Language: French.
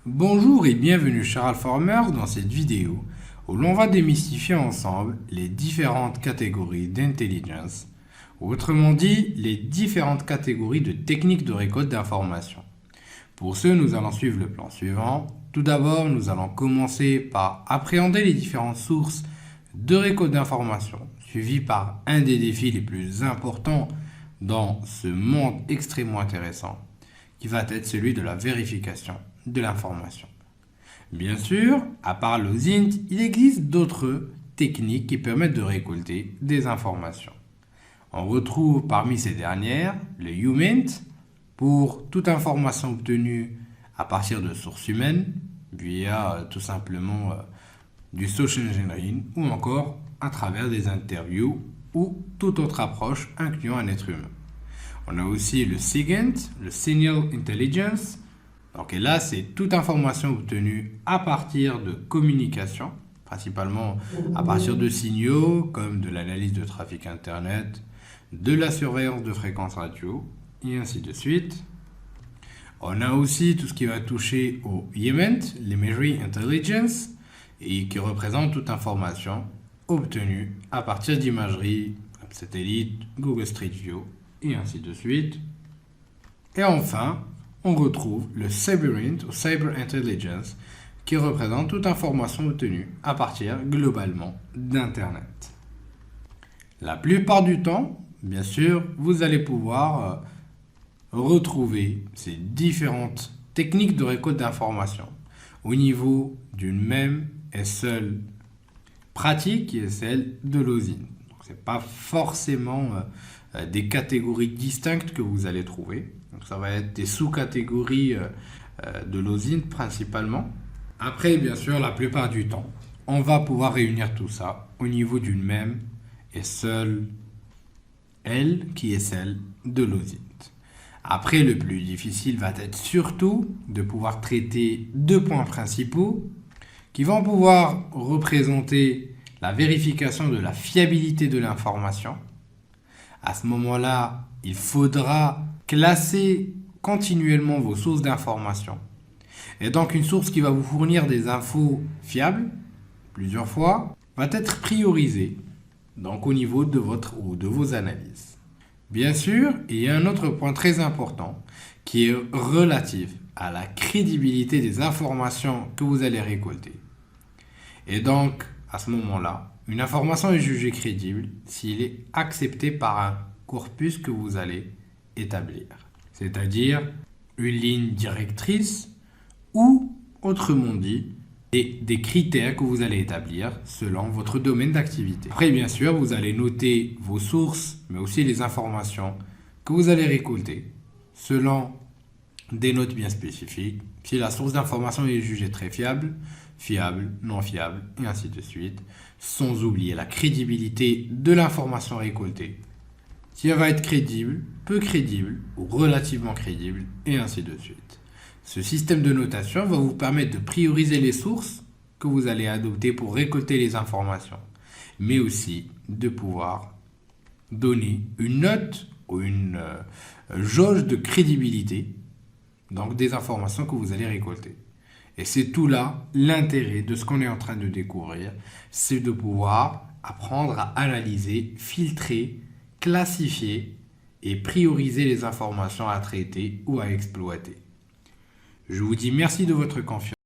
Bonjour et bienvenue chez Alphafarmer dans cette vidéo où l'on va démystifier ensemble les différentes catégories d'intelligence, ou autrement dit les différentes catégories de techniques de récolte d'informations. Pour ce, nous allons suivre le plan suivant. Tout d'abord, nous allons commencer par appréhender les différentes sources de récolte d'informations, suivi par un des défis les plus importants dans ce monde extrêmement intéressant, qui va être celui de la vérification de l'information. Bien sûr, à part l'OSINT, il existe d'autres techniques qui permettent de récolter des informations. On retrouve parmi ces dernières le UMINT pour toute information obtenue à partir de sources humaines via tout simplement du social engineering ou encore à travers des interviews ou toute autre approche incluant un être humain. On a aussi le SIGINT, le Signal Intelligence. Donc, et là, c'est toute information obtenue à partir de communication, principalement à partir de signaux comme de l'analyse de trafic Internet, de la surveillance de fréquences radio, et ainsi de suite. On a aussi tout ce qui va toucher au IMENT, l'Imagery Intelligence, et qui représente toute information obtenue à partir d'imagerie, comme satellite, Google Street View, et ainsi de suite. Et enfin, on retrouve le CyberInt ou Cyber Intelligence qui représente toute information obtenue à partir globalement d'Internet. La plupart du temps, bien sûr, vous allez pouvoir retrouver ces différentes techniques de récolte d'informations au niveau d'une même et seule pratique qui est celle de l'OSINT. Ce n'est pas forcément des catégories distinctes que vous allez trouver. Donc ça va être des sous-catégories de l'OSINT principalement. Après, bien sûr, la plupart du temps, on va pouvoir réunir tout ça au niveau d'une même et seule aile qui est celle de l'OSINT. Après, le plus difficile va être surtout de pouvoir traiter deux points principaux qui vont pouvoir représenter la vérification de la fiabilité de l'information. À ce moment-là, il faudra classer continuellement vos sources d'information. Et donc, une source qui va vous fournir des infos fiables, plusieurs fois, va être priorisée donc, au niveau de votre ou de vos analyses. Bien sûr, il y a un autre point très important qui est relatif à la crédibilité des informations que vous allez récolter. Et donc, à ce moment-là, une information est jugée crédible s'il est accepté par un corpus que vous allez établir, c'est-à-dire une ligne directrice ou, autrement dit, des critères que vous allez établir selon votre domaine d'activité. Après, bien sûr, vous allez noter vos sources, mais aussi les informations que vous allez récolter selon des notes bien spécifiques. Si la source d'information est jugée très fiable, fiable, non fiable, et ainsi de suite, sans oublier la crédibilité de l'information récoltée. Si elle va être crédible, peu crédible ou relativement crédible, et ainsi de suite. Ce système de notation va vous permettre de prioriser les sources que vous allez adopter pour récolter les informations, mais aussi de pouvoir donner une note ou une jauge de crédibilité, donc des informations que vous allez récolter. Et c'est tout là l'intérêt de ce qu'on est en train de découvrir, c'est de pouvoir apprendre à analyser, filtrer, classifier et prioriser les informations à traiter ou à exploiter. Je vous dis merci de votre confiance.